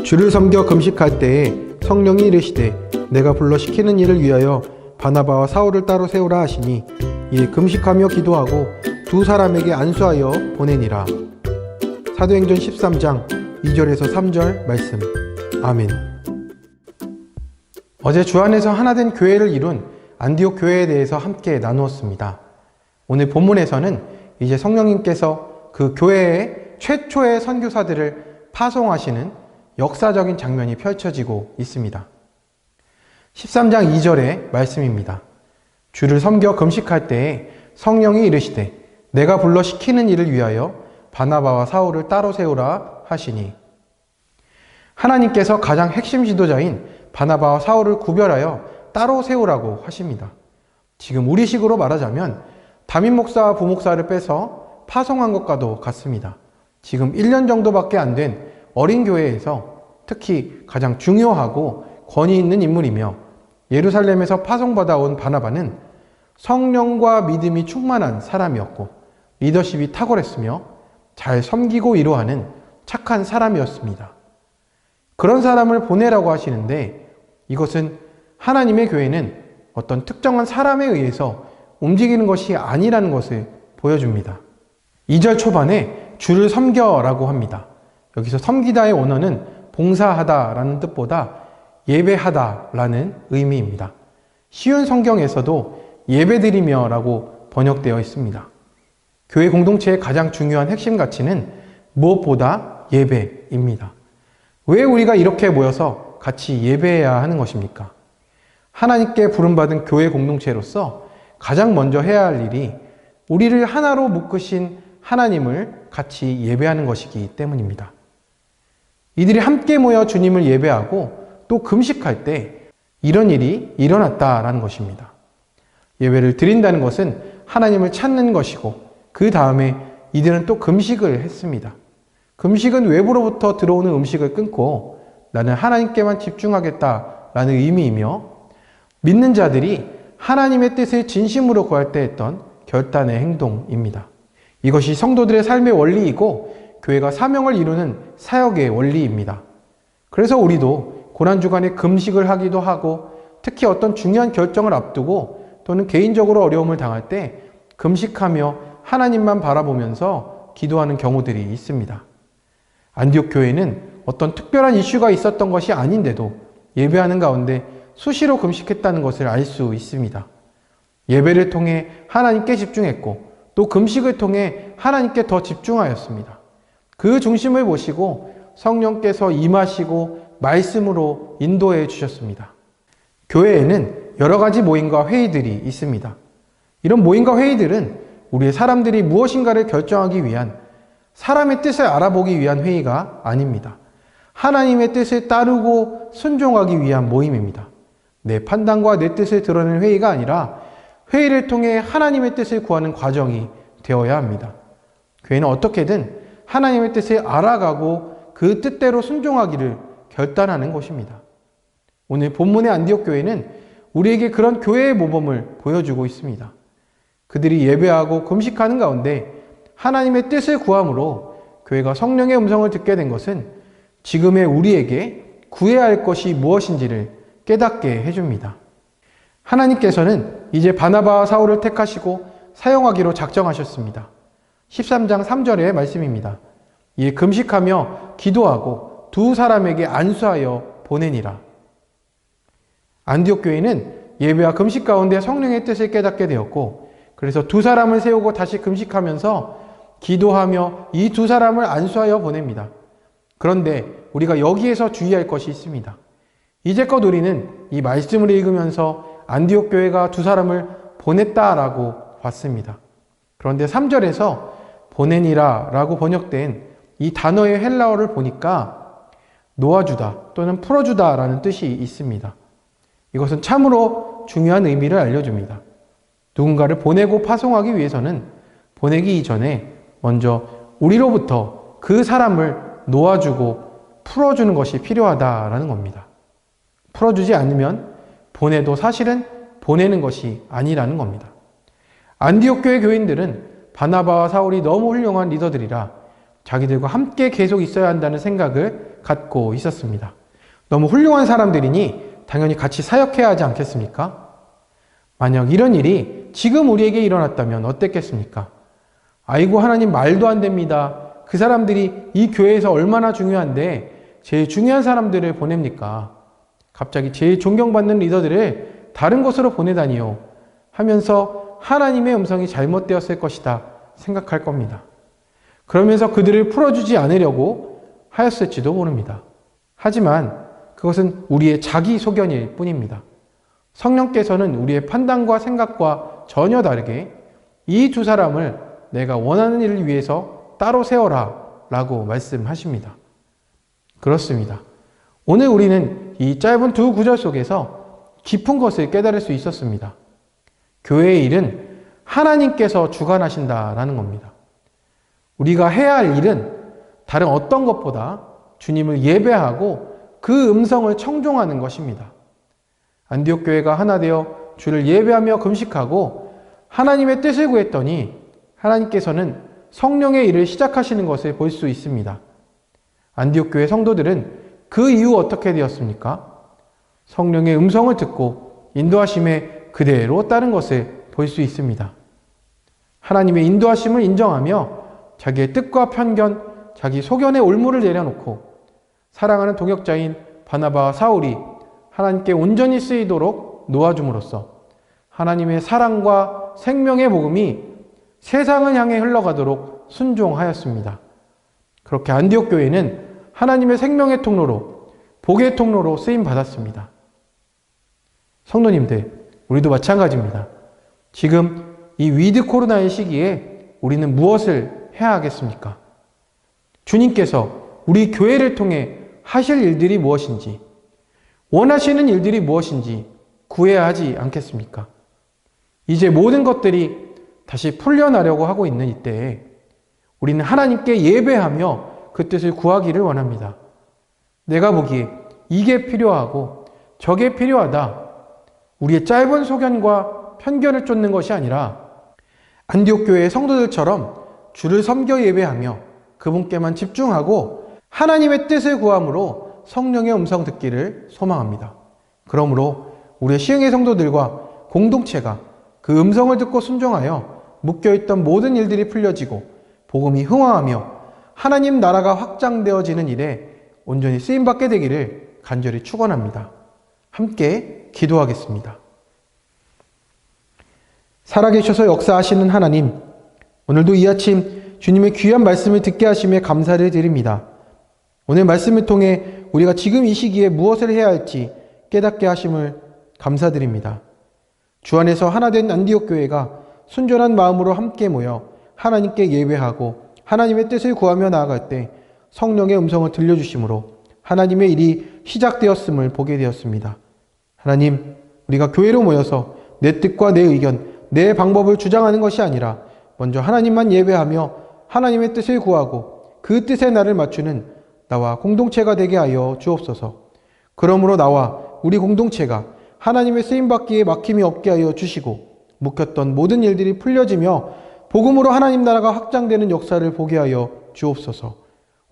주를 섬겨 금식할 때에 성령이 이르시되 내가 불러 시키는 일을 위하여 바나바와 사울을 따로 세우라 하시니 이에 금식하며 기도하고 두 사람에게 안수하여 보내니라. 사도행전 13장 2절에서 3절 말씀. 아멘. 어제 주 안에서 하나된 교회를 이룬 안디옥 교회에 대해서 함께 나누었습니다. 오늘 본문에서는 이제 성령님께서 그 교회의 최초의 선교사들을 파송하시는 역사적인 장면이 펼쳐지고 있습니다. 13장 2절의 말씀입니다. 주를 섬겨 금식할 때에 성령이 이르시되 내가 불러 시키는 일을 위하여 바나바와 사울을 따로 세우라 하시니, 하나님께서 가장 핵심 지도자인 바나바와 사울을 구별하여 따로 세우라고 하십니다. 지금 우리식으로 말하자면 담임 목사와 부목사를 빼서 파송한 것과도 같습니다. 지금 1년 정도밖에 안 된 어린 교회에서 특히 가장 중요하고 권위 있는 인물이며 예루살렘에서 파송받아 온 바나바는 성령과 믿음이 충만한 사람이었고 리더십이 탁월했으며 잘 섬기고 위로하는 착한 사람이었습니다. 그런 사람을 보내라고 하시는데, 이것은 하나님의 교회는 어떤 특정한 사람에 의해서 움직이는 것이 아니라는 것을 보여줍니다. 2절 초반에 주를 섬겨라고 합니다. 여기서 섬기다의 원어는 봉사하다라는 뜻보다 예배하다라는 의미입니다. 쉬운 성경에서도 예배드리며라고 번역되어 있습니다. 교회 공동체의 가장 중요한 핵심 가치는 무엇보다 예배입니다. 왜 우리가 이렇게 모여서 같이 예배해야 하는 것입니까? 하나님께 부름받은 교회 공동체로서 가장 먼저 해야 할 일이 우리를 하나로 묶으신 하나님을 같이 예배하는 것이기 때문입니다. 이들이 함께 모여 주님을 예배하고 또 금식할 때 이런 일이 일어났다라는 것입니다. 예배를 드린다는 것은 하나님을 찾는 것이고, 그 다음에 이들은 또 금식을 했습니다. 금식은 외부로부터 들어오는 음식을 끊고 나는 하나님께만 집중하겠다라는 의미이며, 믿는 자들이 하나님의 뜻을 진심으로 구할 때 했던 결단의 행동입니다. 이것이 성도들의 삶의 원리이고 교회가 사명을 이루는 사역의 원리입니다. 그래서 우리도 고난주간에 금식을 하기도 하고, 특히 어떤 중요한 결정을 앞두고 또는 개인적으로 어려움을 당할 때 금식하며 하나님만 바라보면서 기도하는 경우들이 있습니다. 안디옥 교회는 어떤 특별한 이슈가 있었던 것이 아닌데도 예배하는 가운데 수시로 금식했다는 것을 알 수 있습니다. 예배를 통해 하나님께 집중했고 또 금식을 통해 하나님께 더 집중하였습니다. 그 중심을 보시고 성령께서 임하시고 말씀으로 인도해 주셨습니다. 교회에는 여러 가지 모임과 회의들이 있습니다. 이런 모임과 회의들은 우리의 사람들이 무엇인가를 결정하기 위한, 사람의 뜻을 알아보기 위한 회의가 아닙니다. 하나님의 뜻을 따르고 순종하기 위한 모임입니다. 내 판단과 내 뜻을 드러내는 회의가 아니라 회의를 통해 하나님의 뜻을 구하는 과정이 되어야 합니다. 교회는 어떻게든 하나님의 뜻을 알아가고 그 뜻대로 순종하기를 결단하는 것입니다. 오늘 본문의 안디옥 교회는 우리에게 그런 교회의 모범을 보여주고 있습니다. 그들이 예배하고 금식하는 가운데 하나님의 뜻을 구함으로 교회가 성령의 음성을 듣게 된 것은 지금의 우리에게 구해야 할 것이 무엇인지를 깨닫게 해줍니다. 하나님께서는 이제 바나바와 사울을 택하시고 사용하기로 작정하셨습니다. 13장 3절의 말씀입니다. 이에 금식하며 기도하고 두 사람에게 안수하여 보내니라. 안디옥 교회는 예배와 금식 가운데 성령의 뜻을 깨닫게 되었고, 그래서 두 사람을 세우고 다시 금식하면서 기도하며 이 두 사람을 안수하여 보냅니다. 그런데 우리가 여기에서 주의할 것이 있습니다. 이제껏 우리는 이 말씀을 읽으면서 안디옥 교회가 두 사람을 보냈다라고 봤습니다. 그런데 3절에서 보내니라 라고 번역된 이 단어의 헬라어를 보니까 놓아주다 또는 풀어주다 라는 뜻이 있습니다. 이것은 참으로 중요한 의미를 알려줍니다. 누군가를 보내고 파송하기 위해서는 보내기 이전에 먼저 우리로부터 그 사람을 놓아주고 풀어주는 것이 필요하다라는 겁니다. 풀어주지 않으면 보내도 사실은 보내는 것이 아니라는 겁니다. 안디옥 교회 교인들은 바나바와 사울이 너무 훌륭한 리더들이라 자기들과 함께 계속 있어야 한다는 생각을 갖고 있었습니다. 너무 훌륭한 사람들이니 당연히 같이 사역해야 하지 않겠습니까? 만약 이런 일이 지금 우리에게 일어났다면 어땠겠습니까? 아이고, 하나님 말도 안 됩니다. 그 사람들이 이 교회에서 얼마나 중요한데 제일 중요한 사람들을 보냅니까? 갑자기 제일 존경받는 리더들을 다른 곳으로 보내다니요 하면서 하나님의 음성이 잘못되었을 것이다 생각할 겁니다. 그러면서 그들을 풀어주지 않으려고 하였을지도 모릅니다. 하지만 그것은 우리의 자기 소견일 뿐입니다. 성령께서는 우리의 판단과 생각과 전혀 다르게 이 두 사람을 내가 원하는 일을 위해서 따로 세워라 라고 말씀하십니다. 그렇습니다. 오늘 우리는 이 짧은 두 구절 속에서 깊은 것을 깨달을 수 있었습니다. 교회의 일은 하나님께서 주관하신다라는 겁니다. 우리가 해야 할 일은 다른 어떤 것보다 주님을 예배하고 그 음성을 청종하는 것입니다. 안디옥 교회가 하나 되어 주를 예배하며 금식하고 하나님의 뜻을 구했더니 하나님께서는 성령의 일을 시작하시는 것을 볼 수 있습니다. 안디옥 교회 성도들은 그 이후 어떻게 되었습니까? 성령의 음성을 듣고 인도하심에 그대로 따른 것을 볼 수 있습니다. 하나님의 인도하심을 인정하며 자기의 뜻과 편견, 자기 소견의 올무를 내려놓고 사랑하는 동역자인 바나바와 사울이 하나님께 온전히 쓰이도록 놓아줌으로써 하나님의 사랑과 생명의 복음이 세상을 향해 흘러가도록 순종하였습니다. 그렇게 안디옥 교회는 하나님의 생명의 통로로, 복의 통로로 쓰임받았습니다. 성도님들, 우리도 마찬가지입니다. 지금 이 위드 코로나의 시기에 우리는 무엇을 해야 하겠습니까? 주님께서 우리 교회를 통해 하실 일들이 무엇인지, 원하시는 일들이 무엇인지 구해야 하지 않겠습니까? 이제 모든 것들이 다시 풀려나려고 하고 있는 이때에 우리는 하나님께 예배하며 그 뜻을 구하기를 원합니다. 내가 보기에 이게 필요하고 저게 필요하다. 우리의 짧은 소견과 편견을 쫓는 것이 아니라 안디옥 교회의 성도들처럼 주를 섬겨 예배하며 그분께만 집중하고 하나님의 뜻을 구함으로 성령의 음성 듣기를 소망합니다. 그러므로 우리의 시흥의 성도들과 공동체가 그 음성을 듣고 순종하여 묶여있던 모든 일들이 풀려지고 복음이 흥황하며 하나님 나라가 확장되어지는 일에 온전히 쓰임받게 되기를 간절히 축원합니다. 함께 기도하겠습니다. 살아계셔서 역사하시는 하나님, 오늘도 이 아침 주님의 귀한 말씀을 듣게 하심에 감사를 드립니다. 오늘 말씀을 통해 우리가 지금 이 시기에 무엇을 해야 할지 깨닫게 하심을 감사드립니다. 주 안에서 하나 된 안디옥 교회가 순전한 마음으로 함께 모여 하나님께 예배하고 하나님의 뜻을 구하며 나아갈 때 성령의 음성을 들려주심으로 하나님의 일이 시작되었음을 보게 되었습니다. 하나님, 우리가 교회로 모여서 내 뜻과 내 의견, 내 방법을 주장하는 것이 아니라 먼저 하나님만 예배하며 하나님의 뜻을 구하고 그 뜻에 나를 맞추는 나와 공동체가 되게 하여 주옵소서. 그러므로 나와 우리 공동체가 하나님의 쓰임받기에 막힘이 없게 하여 주시고 묶였던 모든 일들이 풀려지며 복음으로 하나님 나라가 확장되는 역사를 보게 하여 주옵소서.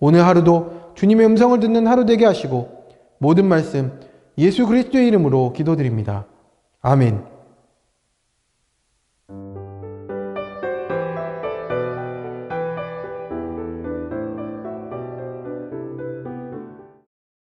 오늘 하루도 주님의 음성을 듣는 하루 되게 하시고 모든 말씀 예수 그리스도의 이름으로 기도드립니다. 아멘.